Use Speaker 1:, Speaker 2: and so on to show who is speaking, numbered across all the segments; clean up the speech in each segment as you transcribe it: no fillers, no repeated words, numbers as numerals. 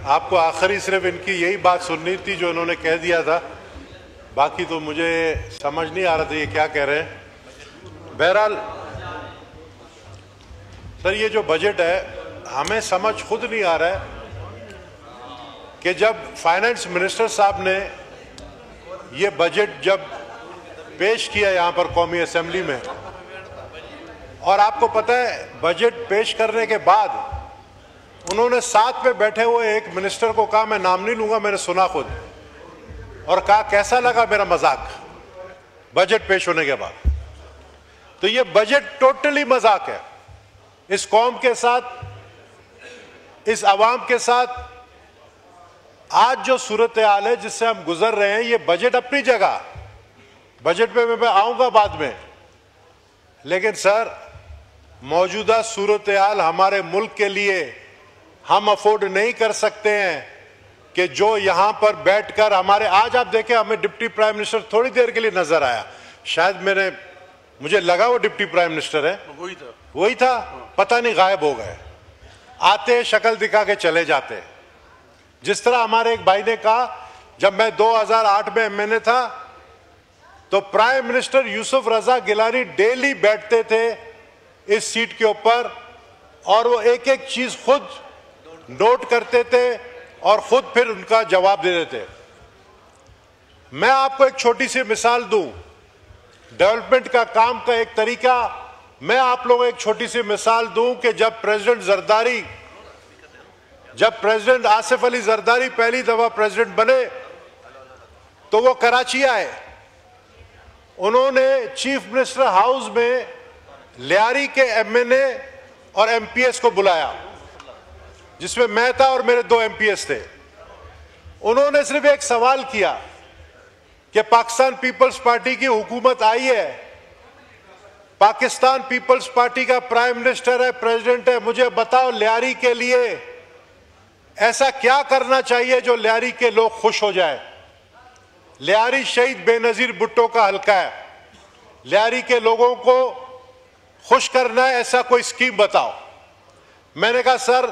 Speaker 1: आपको आखिरी सिर्फ इनकी यही बात सुननी थी जो इन्होंने कह दिया था, बाकी तो मुझे समझ नहीं आ रहा था ये क्या कह रहे हैं। बहरहाल सर, ये जो बजट है हमें समझ खुद नहीं आ रहा है कि जब फाइनेंस मिनिस्टर साहब ने ये बजट जब पेश किया यहाँ पर कौमी असेंबली में, और आपको पता है बजट पेश करने के बाद उन्होंने साथ में बैठे हुए एक मिनिस्टर को कहा, मैं नाम नहीं लूंगा, मैंने सुना खुद, और कहा कैसा लगा मेरा मजाक बजट पेश होने के बाद। तो ये बजट टोटली मजाक है इस कौम के साथ, इस अवाम के साथ। आज जो सूरत हाल है जिससे हम गुजर रहे हैं, ये बजट अपनी जगह, बजट पे मैं आऊंगा बाद में, लेकिन सर मौजूदा सूरत हाल हमारे मुल्क के लिए हम अफोर्ड नहीं कर सकते हैं कि जो यहां पर बैठकर हमारे, आज आप देखें हमें डिप्टी प्राइम मिनिस्टर थोड़ी देर के लिए नजर आया, शायद मुझे लगा वो डिप्टी प्राइम मिनिस्टर है, वही था, पता नहीं गायब हो गए, आते शक्ल दिखा के चले जाते। जिस तरह हमारे एक भाई ने कहा, जब मैं 2008 में एमएनए था तो प्राइम मिनिस्टर यूसुफ रजा गिलानी डेली बैठते थे इस सीट के ऊपर और वो एक एक चीज खुद नोट करते थे और खुद फिर उनका जवाब दे देते। मैं आपको एक छोटी सी मिसाल दूं डेवलपमेंट का काम का एक तरीका, मैं आप लोगों को एक छोटी सी मिसाल दूं कि जब प्रेसिडेंट आसिफ अली जरदारी पहली दफा प्रेसिडेंट बने तो वो कराची आए, उन्होंने चीफ मिनिस्टर हाउस में लियारी के एमएनए और एमपीएस को बुलाया, जिसमें मैं था और मेरे 2 एमपीएस थे। उन्होंने सिर्फ एक सवाल किया कि पाकिस्तान पीपल्स पार्टी की हुकूमत आई है, पाकिस्तान पीपल्स पार्टी का प्राइम मिनिस्टर है, प्रेसिडेंट है, मुझे बताओ लियारी के लिए ऐसा क्या करना चाहिए जो लियारी के लोग खुश हो जाए। लियारी शहीद बेनजीर भुट्टो का हल्का है, लियारी के लोगों को खुश करना है, ऐसा कोई स्कीम बताओ। मैंने कहा सर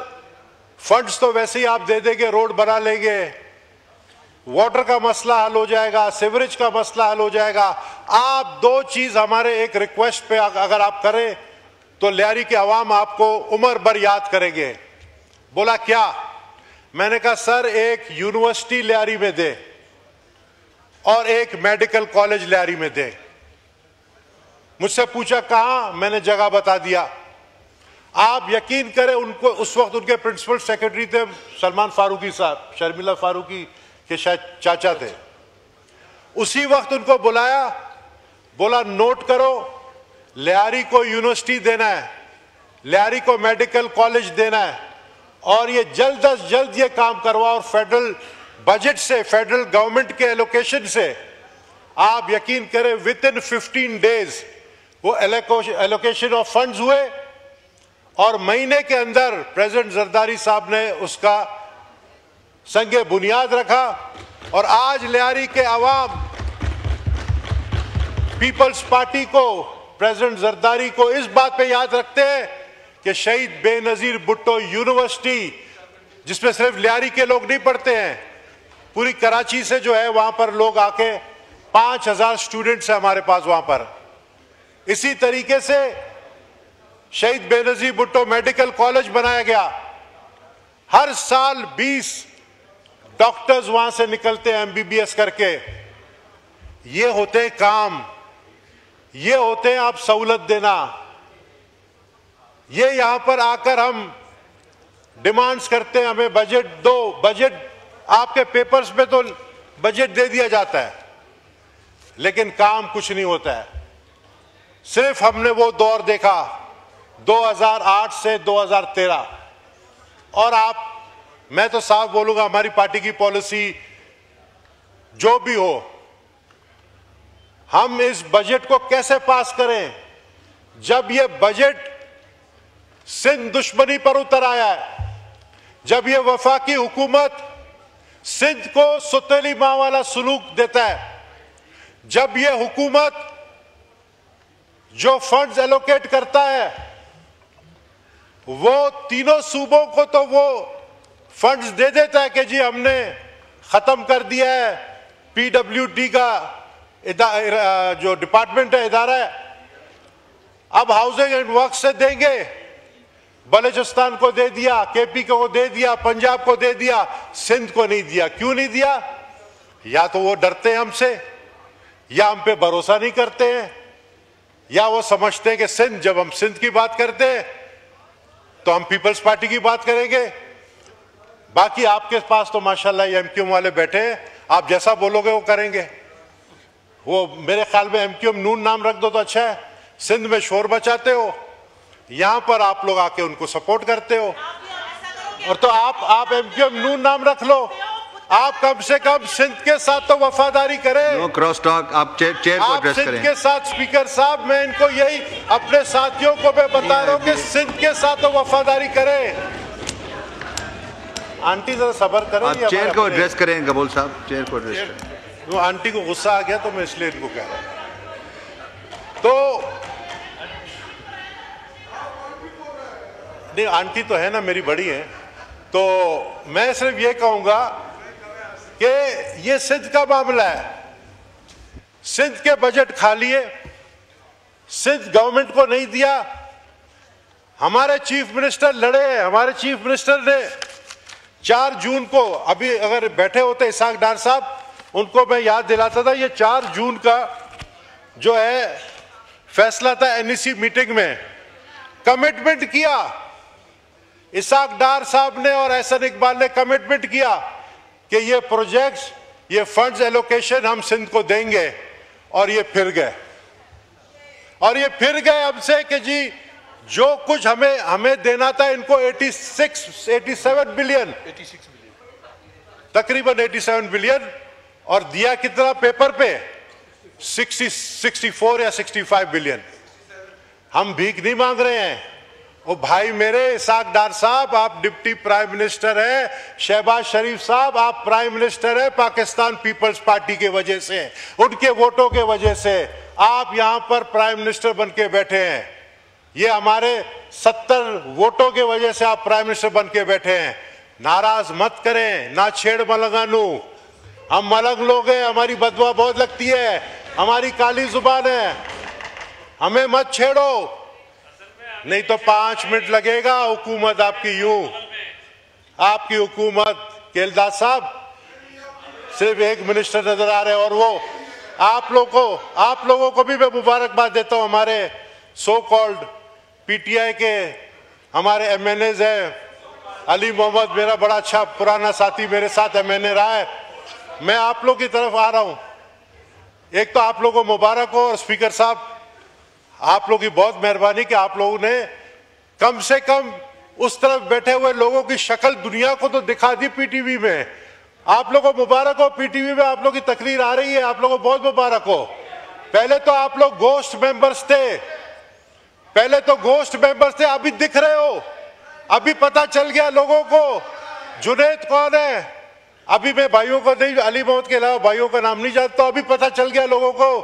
Speaker 1: फंड्स तो वैसे ही आप दे देंगे, रोड बना लेंगे, वाटर का मसला हल हो जाएगा, सीवरेज का मसला हल हो जाएगा, आप 2 चीज हमारे एक रिक्वेस्ट पे अगर आप करें तो लियारी के अवाम आपको उम्र भर याद करेंगे। बोला क्या? मैंने कहा सर एक यूनिवर्सिटी लियारी में दे और एक मेडिकल कॉलेज लियारी में दे। मुझसे पूछा कहां, मैंने जगह बता दिया। आप यकीन करें उनको उस वक्त उनके प्रिंसिपल सेक्रेटरी थे सलमान फारूकी साहब, शर्मिला फारूकी के शायद चाचा थे। उसी वक्त उनको बुलाया, बोला नोट करो, लियारी को यूनिवर्सिटी देना है, लियारी को मेडिकल कॉलेज देना है और ये जल्द अज जल्द ये काम करवाओ और फेडरल बजट से, फेडरल गवर्नमेंट के एलोकेशन से आप यकीन करें विद इन 15 डेज वो एलोकेशन ऑफ फंड्स हुए और महीने के अंदर प्रेसिडेंट जरदारी साहब ने उसका संगे बुनियाद रखा और आज लियारी के अवाम पीपल्स पार्टी को, प्रेसिडेंट जरदारी को इस बात पे याद रखते हैं कि शहीद बेनजीर भुट्टो यूनिवर्सिटी, जिसमें सिर्फ लियारी के लोग नहीं पढ़ते हैं, पूरी कराची से जो है वहां पर लोग आके 5000 स्टूडेंट्स हैं हमारे पास वहां पर। इसी तरीके से शहीद बेनजीर भुट्टो मेडिकल कॉलेज बनाया गया, हर साल 20 डॉक्टर्स वहां से निकलते हैं एमबीबीएस करके। ये होते काम, ये होते हैं आप सहूलत देना। ये यहां पर आकर हम डिमांड्स करते हैं हमें बजट दो, बजट आपके पेपर्स में तो बजट दे दिया जाता है लेकिन काम कुछ नहीं होता है। सिर्फ हमने वो दौर देखा 2008 से 2013 और मैं तो साफ बोलूंगा हमारी पार्टी की पॉलिसी जो भी हो, हम इस बजट को कैसे पास करें जब ये बजट सिंध दुश्मनी पर उतर आया है, जब ये वफाकी हुकूमत सिंध को सुतेली मां वाला सलूक देता है, जब ये हुकूमत जो फंड्स एलोकेट करता है वो तीनों सूबों को तो वो फंड्स दे देता है कि जी हमने खत्म कर दिया है पीडब्ल्यूडी का जो डिपार्टमेंट है, इदारा है, अब हाउसिंग एंड वर्क से देंगे। बलूचिस्तान को दे दिया, केपी को दे दिया, पंजाब को दे दिया, सिंध को नहीं दिया। क्यों नहीं दिया? या तो वो डरते हैं हमसे, या हम पे भरोसा नहीं करते हैं, या वो समझते हैं कि सिंध, जब हम सिंध की बात करते हैं तो हम पीपल्स पार्टी की बात करेंगे। बाकी आपके पास तो माशाल्लाह एमक्यूएम वाले बैठे हैं, आप जैसा बोलोगे वो करेंगे। वो मेरे ख्याल में एमक्यूएम नून नाम रख दो तो अच्छा है। सिंध में शोर मचाते हो, यहां पर आप लोग आके उनको सपोर्ट करते हो, और तो आप एमक्यूएम नून नाम रख लो। आप कम से कम सिंध के साथ तो वफादारी करें।
Speaker 2: No cross talk. आप चेयर को एड्रेस करें।
Speaker 1: सिंध के साथ स्पीकर साहब, मैं इनको यही अपने साथियों को मैं बता रहा हूं कि सिंध के साथ तो वफादारी करें। आंटी जरा सब्र करें।
Speaker 2: आप चेयर को एड्रेस करें गबोल साहब, चेयर को एड्रेस करें।
Speaker 1: वो आंटी को गुस्सा आ गया तो मैं इसलिए इनको कह रहा हूं। तो नहीं, आंटी तो है ना, मेरी बड़ी है, तो मैं सिर्फ ये कहूंगा कि ये सिंध का मामला है। सिंध के बजट खा लिए, सिंध गवर्नमेंट को नहीं दिया। हमारे चीफ मिनिस्टर लड़े हैं, हमारे चीफ मिनिस्टर ने 4 जून को, अभी अगर बैठे होते इसाक डार साहब, उनको मैं याद दिलाता था, ये 4 जून का जो है फैसला था एनईसी मीटिंग में, कमिटमेंट किया इसाक डार साहब ने और एहसन इकबाल ने, कमिटमेंट किया कि ये प्रोजेक्ट्स, ये फंड्स एलोकेशन हम सिंध को देंगे, और ये फिर गए। और ये फिर गए हमसे कि जी जो कुछ हमें देना था इनको 87 बिलियन, तकरीबन 87 बिलियन, और दिया कितना पेपर पे? 64 या 65 बिलियन। हम भीख नहीं मांग रहे हैं। ओ भाई मेरे इसाक डार साहब, आप डिप्टी प्राइम मिनिस्टर हैं, शहबाज शरीफ साहब आप प्राइम मिनिस्टर हैं, पाकिस्तान पीपल्स पार्टी के वजह से, उनके वोटों के वजह से आप यहां पर प्राइम मिनिस्टर बन के बैठे हैं। ये हमारे 70 वोटों के वजह से आप प्राइम मिनिस्टर बन के बैठे हैं। नाराज मत करें, ना छेड़ मलंगानू। हम मलंग लोग हैं, हमारी बदवा बहुत लगती है, हमारी काली जुबान है, हमें मत छेड़ो, नहीं तो 5 मिनट लगेगा। हुकूमत आपकी यूं, आपकी हुकूमत केलदास साहब सिर्फ एक मिनिस्टर नजर आ रहे हैं, और वो आप लोगों को भी मैं मुबारकबाद देता हूं। हमारे सो कॉल्ड पीटीआई के हमारे एमएनएज हैं, अली मोहम्मद मेरा बड़ा अच्छा पुराना साथी, मेरे साथ एमएनए रहा है। मैं आप लोग की तरफ आ रहा हूं, एक तो आप लोगों को मुबारक हो, और स्पीकर साहब आप लोगों की बहुत मेहरबानी कि आप लोगों ने कम से कम उस तरफ बैठे हुए लोगों की शक्ल दुनिया को तो दिखा दी पीटीवी में। आप लोगों को मुबारक हो, पीटीवी में आप लोगों की तकरीर आ रही है, आप लोगों को बहुत मुबारक हो। पहले तो आप लोग गोस्ट मेंबर्स थे, अभी दिख रहे हो, अभी पता चल गया लोगों को जुनैद कौन है। अभी मैं भाइयों को नहीं, अली मोहम्मद के अलावा भाइयों का नाम नहीं जानता, अभी पता चल गया लोगों को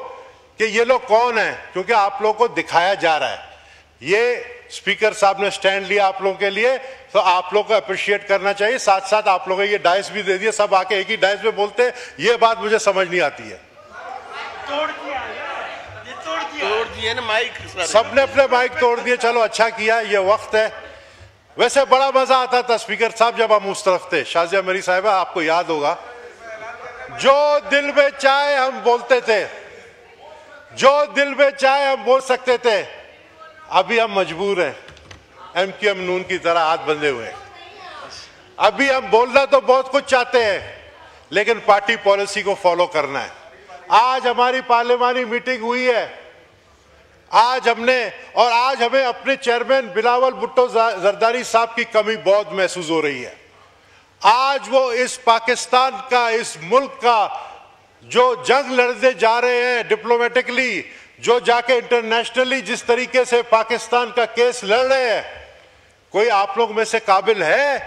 Speaker 1: कि ये लोग कौन हैं, क्योंकि आप लोगों को दिखाया जा रहा है। ये स्पीकर साहब ने स्टैंड लिया आप लोगों के लिए, तो आप लोगों को अप्रिशिएट करना चाहिए। साथ साथ आप लोगों ने ये डाइस भी दे दिया, सब आके एक ही डाइस में बोलते हैं, ये बात मुझे समझ नहीं आती है।
Speaker 3: तोड़ दिया ना माइक,
Speaker 1: सबने अपने माइक तोड़ दिए। चलो अच्छा किया, ये वक्त है। वैसे बड़ा मजा आता था स्पीकर साहब जब हम उस तरफ थे। शाजिया मेरी साहिबा, आपको याद होगा, जो दिल में चाहे हम बोलते थे, जो दिल में चाहे हम बोल सकते थे। अभी हम मजबूर हैं, एमक्यूएम नून की तरह हाथ बंधे हुए। अभी हम बोलना तो बहुत कुछ चाहते हैं, लेकिन पार्टी पॉलिसी को फॉलो करना है। आज हमारी पार्लियामानी मीटिंग हुई है, आज हमें अपने चेयरमैन बिलावल भुट्टो जरदारी साहब की कमी बहुत महसूस हो रही है। आज वो इस पाकिस्तान का, इस मुल्क का जो जंग लड़ने जा रहे हैं डिप्लोमेटिकली, जो जाके इंटरनेशनली जिस तरीके से पाकिस्तान का केस लड़ रहे हैं, कोई आप लोग में से काबिल है?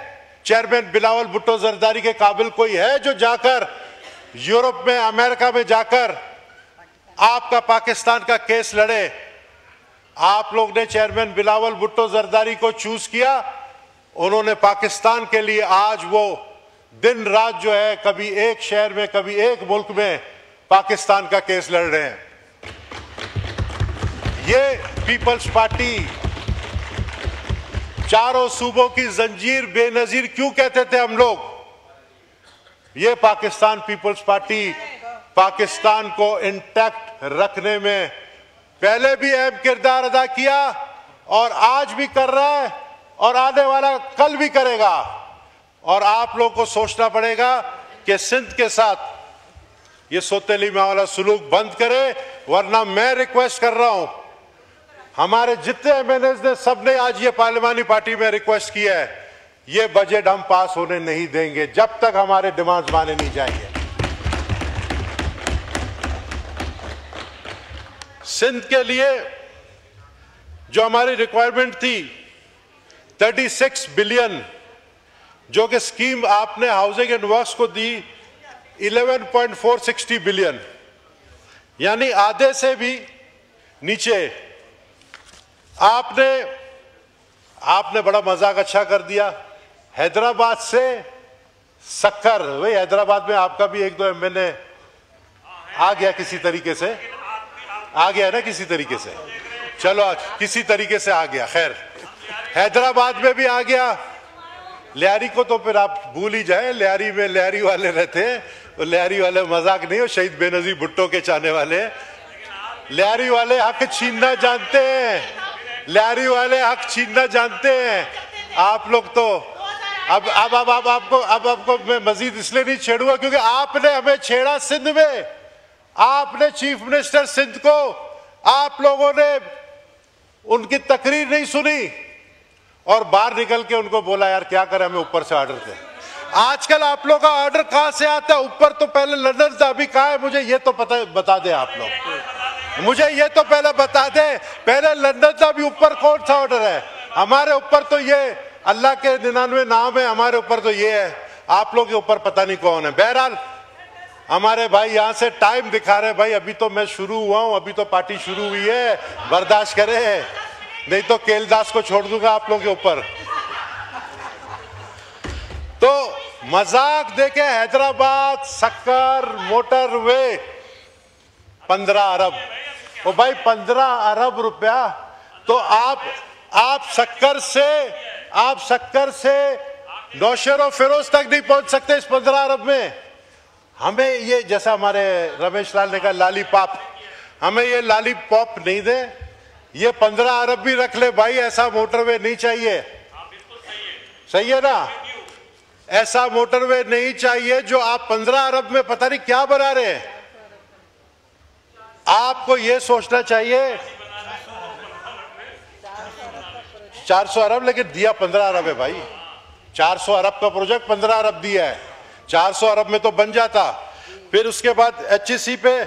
Speaker 1: चेयरमैन बिलावल भुट्टो जरदारी के काबिल कोई है जो जाकर यूरोप में, अमेरिका में जाकर आपका पाकिस्तान का केस लड़े? आप लोग ने चेयरमैन बिलावल भुट्टो जरदारी को चूज किया उन्होंने पाकिस्तान के लिए आज वो दिन रात जो है, कभी एक शहर में कभी एक मुल्क में पाकिस्तान का केस लड़ रहे हैं। ये पीपल्स पार्टी चारों सूबों की जंजीर बेनजीर क्यों कहते थे हम लोग? ये पाकिस्तान पीपल्स पार्टी पाकिस्तान को इंटैक्ट रखने में पहले भी अहम किरदार अदा किया और आज भी कर रहा है और आने वाला कल भी करेगा। और आप लोगों को सोचना पड़ेगा कि सिंध के साथ ये सौतेली वाला सुलूक बंद करे, वरना मैं रिक्वेस्ट कर रहा हूं, हमारे जितने एमएनएस ने सबने आज ये पार्लिमानी पार्टी में रिक्वेस्ट किया है, ये बजट हम पास होने नहीं देंगे जब तक हमारे डिमांड्स माने नहीं जाएंगे। सिंध के लिए जो हमारी रिक्वायरमेंट थी 36 बिलियन, जो कि स्कीम आपने हाउसिंग एंड वर्क्स को दी 11.460 बिलियन, यानी आधे से भी नीचे। आपने बड़ा मजाक अच्छा कर दिया। हैदराबाद से सक्कर, वही हैदराबाद में आपका भी एक दो एमएलए आ गया किसी तरीके से, आ गया ना किसी तरीके से, चलो आज किसी तरीके से आ गया, खैर हैदराबाद में भी आ गया। लियारी को तो फिर आप भूल ही जाए, लियारी में लियारी वाले रहते हैं, तो लियारी वाले मजाक नहीं हो, शहीद बेनजीर भुट्टो के चाहने वाले। लियारी वाले हक छीनना जानते हैं, लियारी वाले हक छीनना जानते हैं। आप लोग तो अब आपको मैं मजीद इसलिए नहीं छेड़ूंगा क्योंकि आपने हमें छेड़ा सिंध में। आपने चीफ मिनिस्टर सिंध को, आप लोगों ने उनकी तकरीर नहीं सुनी और बाहर निकल के उनको बोला यार क्या करें, हमें ऊपर से ऑर्डर थे। आजकल आप लोगों का ऑर्डर कहां से आता है? ऊपर तो पहले लंदन था, अभी कहां है मुझे ये तो बता दे आप लोग, मुझे ये तो पहले बता दे, पहले लंदन था, अभी ऊपर कौन सा ऑर्डर है? हमारे ऊपर तो ये अल्लाह के 99 नाम है, हमारे ऊपर तो ये है, आप लोग के ऊपर पता नहीं कौन है। बहरहाल हमारे भाई यहां से टाइम दिखा रहे, भाई अभी तो मैं शुरू हुआ हूं, अभी तो पार्टी शुरू हुई है, बर्दाश्त करे, नहीं तो केलदास को छोड़ दूंगा आप लोगों के ऊपर। तो मजाक देके हैदराबाद सक्कर मोटरवे 15 अरब, ओ भाई 15 अरब रुपया, तो आप सक्कर से नौशेर और फिरोज तक नहीं पहुंच सकते इस 15 अरब में। हमें ये, जैसा हमारे रमेश लाल ने कहा लालीपॉप, हमें ये लालीपॉप नहीं दे, ये 15 अरब भी रख ले भाई, ऐसा मोटरवे नहीं चाहिए। सही है ना? ऐसा मोटरवे नहीं चाहिए जो आप 15 अरब में पता नहीं क्या बना रहे हैं। आपको ये सोचना चाहिए 400 अरब, लेकिन दिया 15 अरब है भाई। 400 अरब का प्रोजेक्ट 15 अरब दिया है, 400 अरब में तो बन जाता। फिर उसके बाद एचईसी पे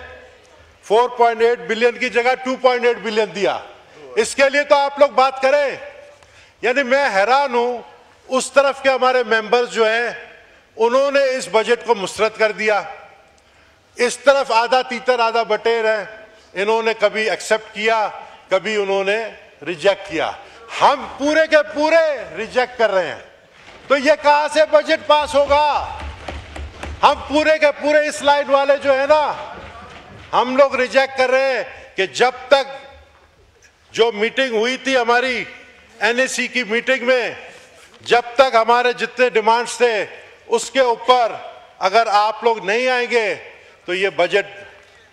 Speaker 1: 4.8 बिलियन की जगह 2.8 बिलियन दिया। इसके लिए तो आप लोग बात करें। यानी मैं हैरान हूं, उस तरफ के हमारे मेंबर्स जो हैं उन्होंने इस बजट को मुस्तरद कर दिया, इस तरफ आधा तीतर आधा बटेर है, इन्होंने कभी एक्सेप्ट किया, कभी उन्होंने रिजेक्ट किया। हम पूरे के पूरे रिजेक्ट कर रहे हैं, तो ये कहां से बजट पास होगा? हम पूरे के पूरे इस लाइन वाले जो है ना, हम लोग रिजेक्ट कर रहे हैं कि जब तक जो मीटिंग हुई थी हमारी एनएसी की मीटिंग में, जब तक हमारे जितने डिमांड्स थे उसके ऊपर अगर आप लोग नहीं आएंगे तो ये बजट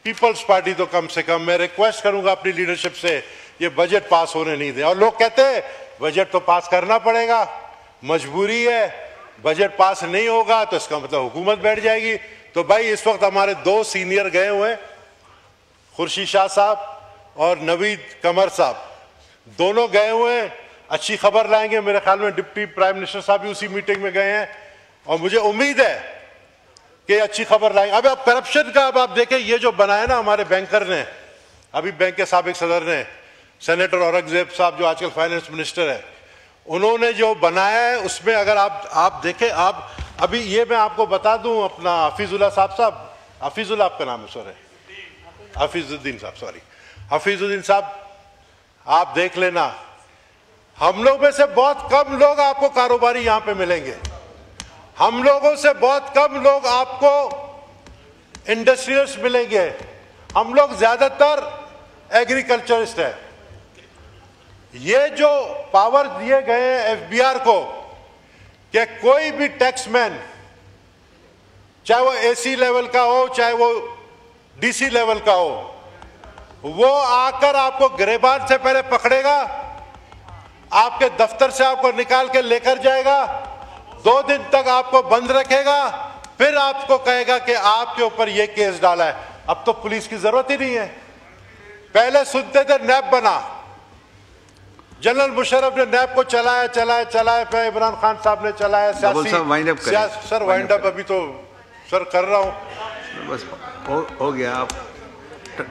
Speaker 1: पीपल्स पार्टी तो कम से कम मैं रिक्वेस्ट करूंगा अपनी लीडरशिप से, ये बजट पास होने नहीं दे। और लोग कहते हैं बजट तो पास करना पड़ेगा, मजबूरी है, बजट पास नहीं होगा तो इसका मतलब हुकूमत बैठ जाएगी। तो भाई इस वक्त हमारे 2 सीनियर गए हुए, खुर्शीद शाह साहब और नवीद कमर साहब, दोनों गए हुए हैं, अच्छी खबर लाएंगे। मेरे ख्याल में डिप्टी प्राइम मिनिस्टर साहब भी उसी मीटिंग में गए हैं और मुझे उम्मीद है कि अच्छी खबर लाएंगे। अब करप्शन का अब आप देखें, ये जो बनाया ना हमारे बैंकर ने, अभी बैंक के साबिक सदर ने, सेनेटर औरंगजेब साहब जो आजकल फाइनेंस मिनिस्टर है, उन्होंने जो बनाया है उसमें अगर आप देखें, आप अभी ये मैं आपको बता दूं, अपना हफीजुल्लाह साहब, हफीजुल्लाह आपका नाम है, सॉरी हफीजुद्दीन साहब, सॉरी हफीजुद्दीन साहब, आप देख लेना, हम लोग में से बहुत कम लोग आपको कारोबारी यहां पे मिलेंगे। हम लोगों से बहुत कम लोग आपको इंडस्ट्रियलिस्ट मिलेंगे। हम लोग ज्यादातर एग्रीकल्चरिस्ट हैं। ये जो पावर दिए गए हैं एफबीआर को कि कोई भी टैक्समैन, चाहे वो एसी लेवल का हो चाहे वो डीसी लेवल का हो, वो आकर आपको गिरबान से पहले पकड़ेगा, आपके दफ्तर से आपको निकाल के लेकर जाएगा, 2 दिन तक आपको बंद रखेगा, फिर आपको कहेगा कि आपके ऊपर ये केस डाला है। अब तो पुलिस की जरूरत ही नहीं है। पहले सुनते थे नैब बना, जनरल मुशर्रफ ने नैब को चलाया, फिर इमरान खान साहब ने चलाया। सर वाइंड अप अभी तो सर कर रहा हूं।
Speaker 2: बस हो गया। आप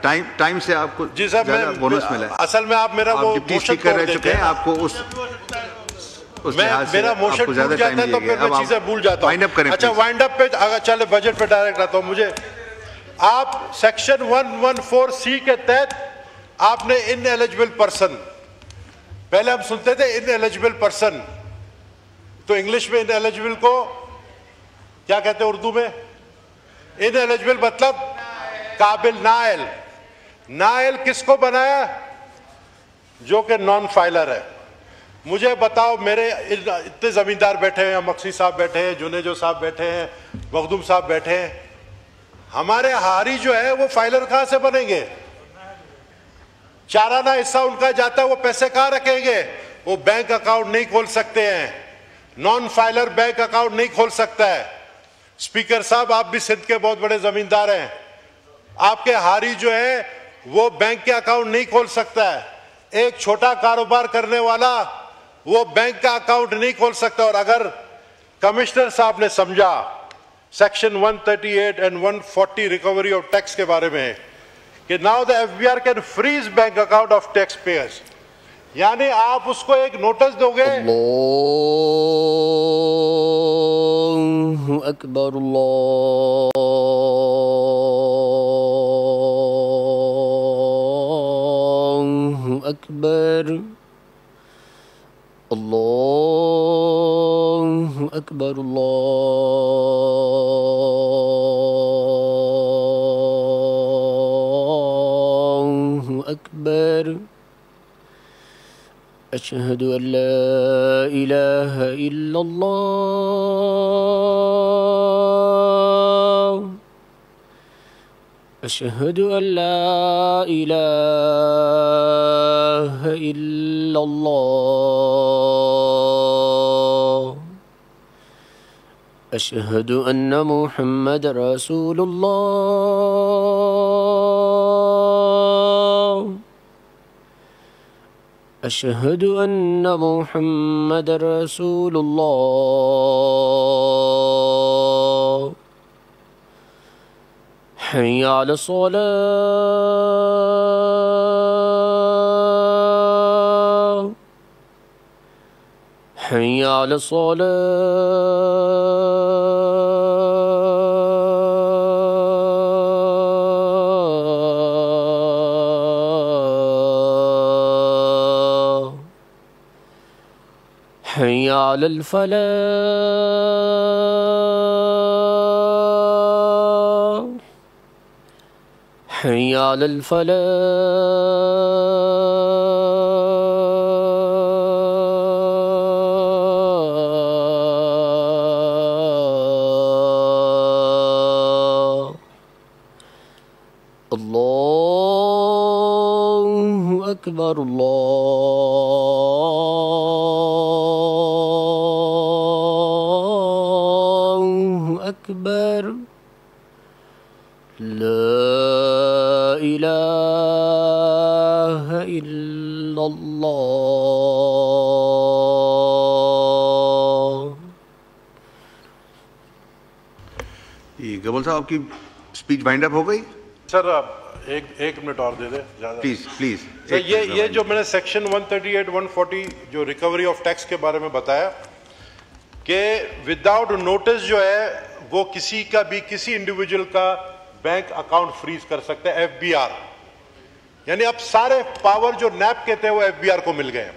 Speaker 2: टाइम से आपको
Speaker 1: जी सर, मैं
Speaker 2: बोनस मिला है।
Speaker 1: असल में आप मेरा वो मोशन
Speaker 2: कर चुके हैं, आपको उस
Speaker 1: मेरा मोशन भूल जाता है तो फिर मैं चीजें भूल जाता हूं। अच्छा, वाइंड अप पे अगर चले बजट पे डायरेक्ट आता हूं। मुझे आप सेक्शन 114C के तहत आपने इनएलिजिबल पर्सन, पहले हम सुनते थे इनएलिजिबल पर्सन, तो इंग्लिश में इनएलिजिबल को क्या कहते हैं उर्दू में? इनएलिजिबल मतलब काबिल नाइल। नाइल किसको बनाया? जो कि नॉन फाइलर है। मुझे बताओ, मेरे इतने जमींदार बैठे हैं, मक्सी साहब बैठे हैं, जुनेजो साहब बैठे हैं, मखदूम साहब बैठे हैं, हमारे हारी जो है वो फाइलर कहां से बनेंगे? चाराना हिस्सा उनका जाता है, वो पैसे कहां रखेंगे? वो बैंक अकाउंट नहीं खोल सकते हैं। नॉन फाइलर बैंक अकाउंट नहीं खोल सकता है। स्पीकर साहब, आप भी सिंध के बहुत बड़े जमींदार हैं, आपके हारी जो है वो बैंक के अकाउंट नहीं खोल सकता है। एक छोटा कारोबार करने वाला वो बैंक का अकाउंट नहीं खोल सकता। और अगर कमिश्नर साहब ने समझा section 138 and 140 recovery of tax के बारे में कि now the FBR can freeze bank account of tax payers, यानी आप उसको एक नोटिस दोगे।
Speaker 3: अल्लाहु अकबर, अल्लाहु अकबर, अल्लाहु अकबर, अल्लाहु अकबर। अशहदु अल्ला इलाहा इल्लल्लाह, अशहदु अल्ला इलाहा इल्लल्लाह, अशहदु अन्ना मुहम्मद रसूलुल्लाह, अशहदु अन्ना मुहम्मद रसूलुल्लाह। हय्या अला सलाह, हय्या अला सलाह, हय्या अल फलाह, हय्या अल फलाह। अल्लाहु अकबर, अल्लाहु अकबर। ला इलाहा इल्लल्लाह।
Speaker 2: ये गबल साहब आपकी स्पीच वाइंड अप हो गई?
Speaker 1: सर आप एक मिनट और दे दे ज्यादा।
Speaker 2: प्लीज।
Speaker 1: तो ये जो मैंने सेक्शन 138 140 जो रिकवरी ऑफ टैक्स के बारे में बताया कि विदाउट नोटिस जो है वो किसी का भी किसी इंडिविजुअल का बैंक अकाउंट फ्रीज कर सकते हैं एफबीआर, यानी अब सारे पावर जो नैब के थे वो एफबीआर को मिल गए।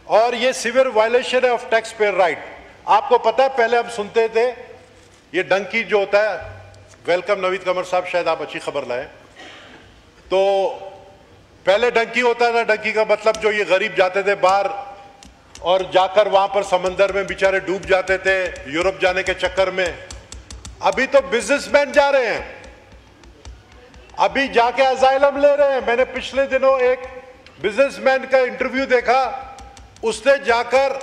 Speaker 1: और ये सिवियर वायलेशन है ऑफ टैक्स पेयर राइट। आपको पता है पहले हम सुनते थे ये डंकी जो होता है, वेलकम नवीद कमर साहब, शायद आप अच्छी खबर लाए। तो पहले डंकी होता था, डंकी का मतलब जो ये गरीब जाते थे बाहर और जाकर वहां पर समंदर में बेचारे डूब जाते थे यूरोप जाने के चक्कर में। अभी तो बिजनेसमैन जा रहे हैं, अभी जाके अजाइलम ले रहे हैं। मैंने पिछले दिनों एक बिजनेसमैन का इंटरव्यू देखा, उसने जाकर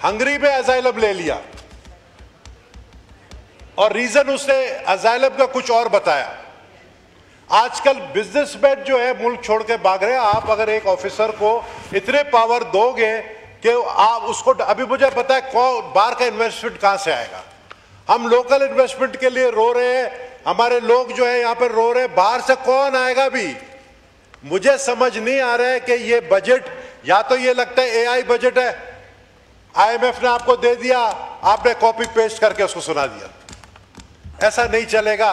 Speaker 1: हंगरी में अजाइलम ले लिया और रीजन उसने अजाइलम का कुछ और बताया। आजकल बिजनेसमैन जो है मुल्क छोड़ के भाग रहे हैं। आप अगर एक ऑफिसर को इतने पावर दोगे कि आप उसको, अभी मुझे पता है कौन बाहर का इन्वेस्टमेंट कहां से आएगा। हम लोकल इन्वेस्टमेंट के लिए रो रहे हैं, हमारे लोग जो है यहां पर रो रहे हैं, बाहर से कौन आएगा भी। मुझे समझ नहीं आ रहा है कि ये बजट, या तो ये लगता है एआई बजट है, आईएमएफ ने आपको दे दिया, आपने कॉपी पेस्ट करके उसको सुना दिया। ऐसा नहीं चलेगा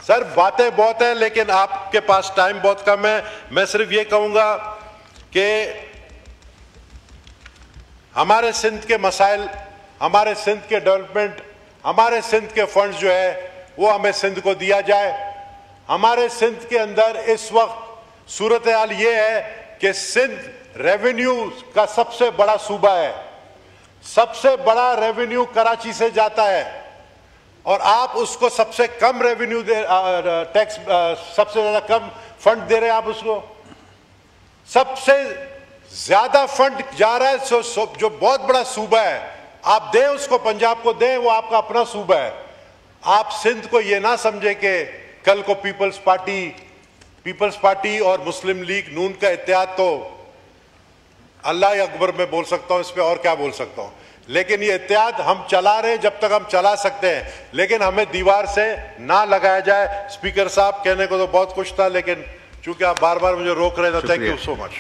Speaker 1: सर। बातें बहुत है लेकिन आपके पास टाइम बहुत कम है। मैं सिर्फ ये कहूंगा कि हमारे सिंध के मसाइल, हमारे सिंध के डेवलपमेंट, हमारे सिंध के फंड्स जो है वो हमें सिंध को दिया जाए। हमारे सिंध के अंदर इस वक्त सूरत हाल ये है कि सिंध रेवेन्यू का सबसे बड़ा सूबा है, सबसे बड़ा रेवेन्यू कराची से जाता है और आप उसको सबसे कम रेवेन्यू दे, टैक्स सबसे ज्यादा कम फंड दे रहे हैं। आप उसको सबसे ज्यादा फंड जा रहा है जो बहुत बड़ा सूबा है, आप दें उसको, पंजाब को दें, वो आपका अपना सूबा है। आप सिंध को ये ना समझे कि कल को पीपल्स पार्टी और मुस्लिम लीग नून का इत्तेहाद, तो अल्लाह अकबर में बोल सकता हूं, इस पे और क्या बोल सकता हूं। लेकिन ये इत्तेहाद हम चला रहे हैं जब तक हम चला सकते हैं, लेकिन हमें दीवार से ना लगाया जाए। स्पीकर साहब, कहने को तो बहुत कुछ था लेकिन चूंकि आप बार बार मुझे रोक रहे थे। Thank you so much.